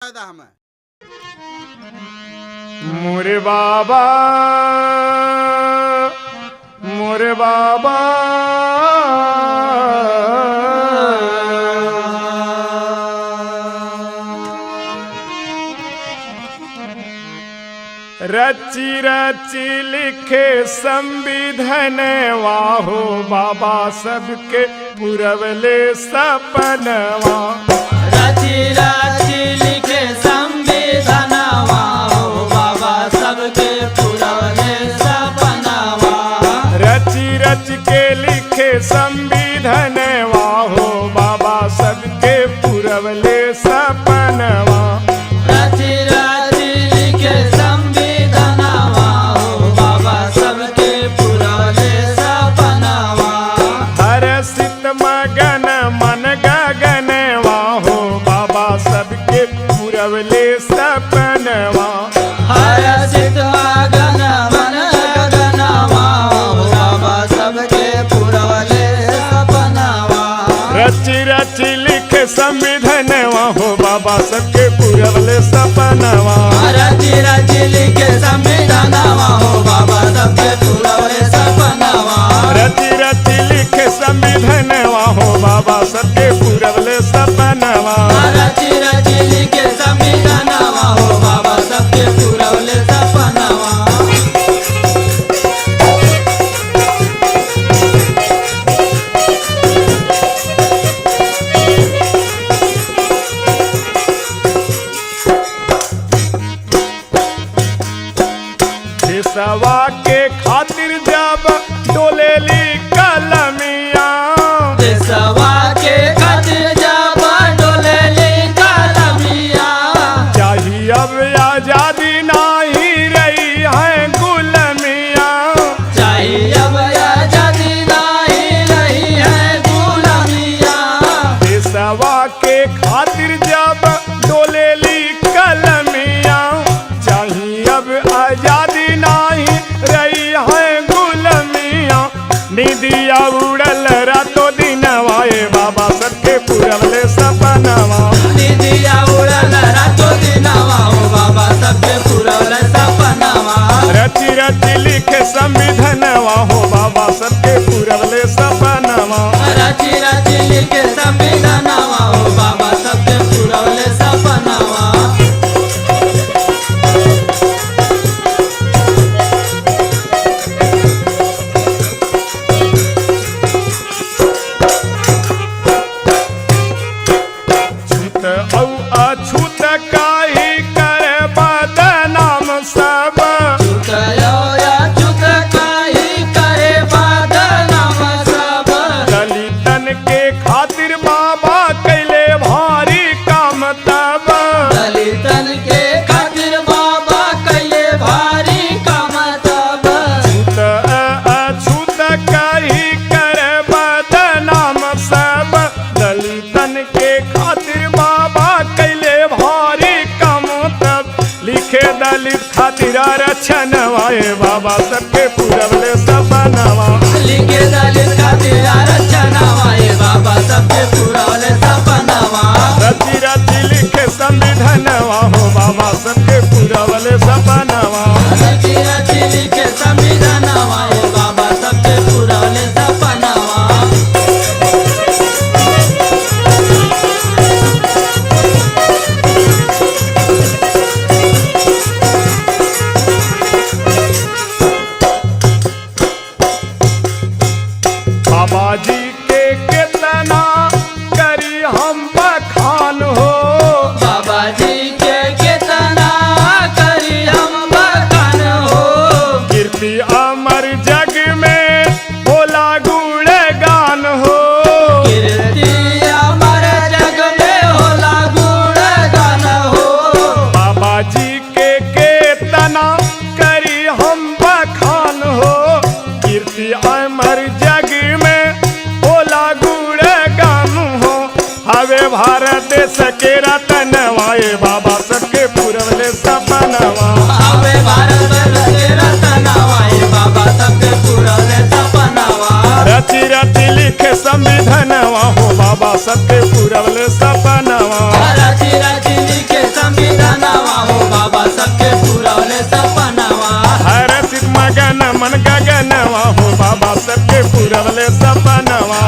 हमें मोरे बाबा मोरे बाबा रची रची लिखे संविधान वाहो बाबा सबके पुरवले सपनवा। रची रची लिखे संविधानवा हो बाबा सबके पुरवले सपनवा। रची रच के लिखे संविधानवा हो बाबा सबके पुरवले सपनवा। रची रची लिखे संविधानवा हो बाबा सबके पुरवले सपनवा। हर्षित मगन मन गगनवा हो बाबा सबके पुरवले सपनवा। हर्षित मगन मन गगनवा हो बाबा सबके पुरवले सपनवा। रची रची लिखे संविधानवा हो बाबा सबके पुरवले सपनवा। रची रची लिखे संविधानवा हो बाबा सबके पुरवले सपनवा। रची रची लिखे संविधानवा हो बाबा सबके पुरवले सपनवा। रची रची लिखे संविधानवा हो बाबा सबके पुरवले सपनवा। देशवा के खातिर जब डोलेली कलमिया। देशवा के खातिर जब डोलेली कलमिया। चाहिए अब आजादी नहीं रही है गुलामिया। चाहिए अब आजादी नहीं रही है गुलामिया। देशवा के खातिर जब डोलेली कलमिया। चाहिए अब आजादी नहीं रही है गुलामिया। निदिया उड़ल रातों दिनवाए बाबा सबके पुरवले सपनवा। निदिया उड़ल रातों दिनवा हो बाबा सबके पुरवले सपनवा। रची रची लिखे संविधानवा हो बाबा सबके पुरवले सपनवा। रची रची लिखे संविधानवा हो बाबा सबके पुरवले सपनवा। छूत औ अछूत काहि करे बदनाम सब। छूतयो या छूत काहि करे बदनाम सब। दलितन के खातिर बाबा कैले भारी काम तब। दलितन के खातिर बाबा कैले भारी काम तब। छूत अछूत काहि करे बदनाम सब। दलितन के खातिर बाबा कैले भारी काम तब। लिखे दलित खातिर आरक्षण वाए बाबा सबके पुरवले सपनवा। लिखे दलित खातिर आरक्षणवा हे बाबा सबके पुरवले सपनवा। रची रची लिखे संविधानवा हो बाबा सबके पुरवले सपनवा। रची रची लिखे संविधानवा हे बाबा सबके पुरवले सपनवा। बाबा जी के कितना करी हम बखान हो। बाबा जी के कितना करी हम बखान हो। कीर्ति अमर जग में होला गुणगान हो। कीर्ति अमर जग में होला गुणगान हो। बाबा जी के कितना करी हम बखान हो। कीर्ति अमर जग में होला गुणगान हो। हवे भारत देश के रतन वाए बाबा सबके पुरवले सपनवा। हवे भारत के रतनवा हे बाबा सबके पुरवले सपनवा। रची रची लिखे संविधानवा हो बाबा सबके पुरवले सपनवा। रची रची लिखे संविधानवा हो बाबा सबके पूरवले सपनावा हर्षित मगन मन गगनवा हो बाबा सबके पूरवले सपनवा